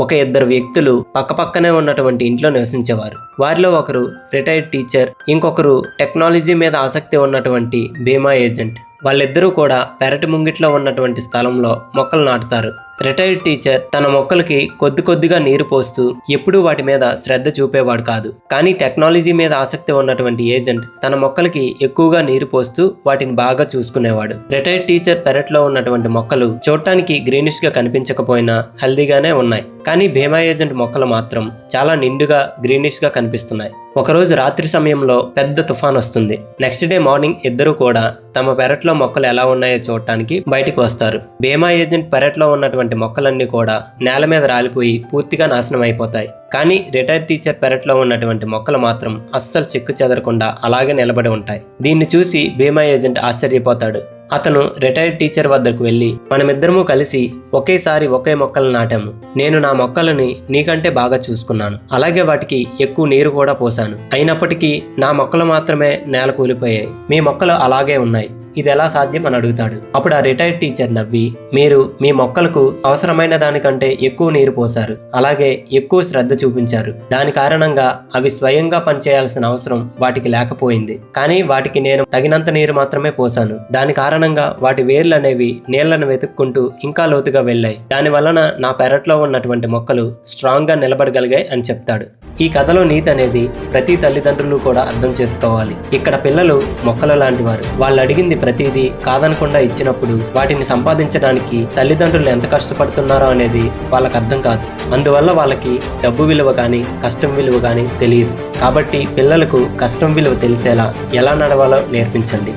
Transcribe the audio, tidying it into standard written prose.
ఒక ఇద్దరు వ్యక్తులు పక్కపక్కనే ఉన్నటువంటి ఇంట్లో నివసించేవారు. వారిలో ఒకరు రిటైర్డ్ టీచర్, ఇంకొకరు టెక్నాలజీ మీద ఆసక్తి ఉన్నటువంటి బీమా ఏజెంట్. వాళ్ళిద్దరూ కూడా పెరటి ముంగిట్లో ఉన్నటువంటి స్థలంలో మొక్కలు నాటుతారు. రిటైర్డ్ టీచర్ తన మొక్కలకి కొద్దిగా నీరు పోస్తూ ఎప్పుడూ వాటి మీద శ్రద్ధ చూపేవాడు కాదు. కానీ టెక్నాలజీ మీద ఆసక్తి ఉన్నటువంటి ఏజెంట్ తన మొక్కలకి ఎక్కువగా నీరు పోస్తూ వాటిని బాగా చూసుకునేవాడు. రిటైర్డ్ టీచర్ పెరట్లో ఉన్నటువంటి మొక్కలు చూడటానికి గ్రీనిష్ గా కనిపించకపోయినా హెల్దీగానే ఉన్నాయి. కానీ బీమా ఏజెంట్ మొక్కలు మాత్రం చాలా నిండుగా గ్రీనిష్ గా కనిపిస్తున్నాయి. ఒకరోజు రాత్రి సమయంలో పెద్ద తుఫాన్ వస్తుంది. నెక్స్ట్ డే మార్నింగ్ ఇద్దరు కూడా తమ పెరట్లో మొక్కలు ఎలా ఉన్నాయో చూడటానికి బయటకు వస్తారు. బీమా ఏజెంట్ పెరట్లో ఉన్నటువంటి మొక్కలన్నీ కూడా నేల మీద రాలిపోయి పూర్తిగా నాశనం అయిపోతాయి. కానీ రిటైర్డ్ టీచర్ పెరట్లో ఉన్నటువంటి మొక్కలు మాత్రం అస్సలు చెక్కు చెదరకుండా అలాగే నిలబడి ఉంటాయి. దీన్ని చూసి బీమా ఏజెంట్ ఆశ్చర్యపోతాడు. అతను రిటైర్డ్ టీచర్ వద్దకు వెళ్ళి, మనమిద్దరము కలిసి ఒకేసారి ఒకే మొక్కలు నాటాము. నేను నా మొక్కలని నీకంటే బాగా చూసుకున్నాను, అలాగే వాటికి ఎక్కువ నీరు కూడా పోసాను. అయినప్పటికీ నా మొక్కలు మాత్రమే నేల కూలిపోయాయి. మీ మొక్కలు అలాగే ఉన్నాయి. ఇది ఎలా సాధ్యం అని అడుగుతాడు. అప్పుడు ఆ రిటైర్డ్ టీచర్ నవ్వి, మీరు మీ మొక్కలకు అవసరమైన దానికంటే ఎక్కువ నీరు పోశారు, అలాగే ఎక్కువ శ్రద్ధ చూపించారు. దాని కారణంగా అవి స్వయంగా పనిచేయాల్సిన అవసరం వాటికి లేకపోయింది. కానీ వాటికి నేను తగినంత నీరు మాత్రమే పోశాను. దాని కారణంగా వాటి వేర్లు అనేవి నీళ్లను వెతుక్కుంటూ ఇంకా లోతుగా వెళ్ళాయి. దాని వలన నా పెరట్లో ఉన్నటువంటి మొక్కలు స్ట్రాంగ్ గా నిలబడగలిగాయి అని చెప్తాడు. ఈ కథలో నీతి అనేది ప్రతి తల్లిదండ్రులు కూడా అర్థం చేసుకోవాలి. ఇక్కడ పిల్లలు మొక్కలు లాంటి వారు. వాళ్ళు అడిగింది ప్రతిదీ కాదనకుండా ఇచ్చినప్పుడు వాటిని సంపాదించడానికి తల్లిదండ్రులు ఎంత కష్టపడుతున్నారో అనేది వాళ్ళకి అర్థం కాదు. అందువల్ల వాళ్ళకి డబ్బు విలువ కానీ కష్టం విలువ కానీ తెలియదు. కాబట్టి పిల్లలకు కష్టం విలువ తెలిసేలా ఎలా నడవాలో నేర్పించండి.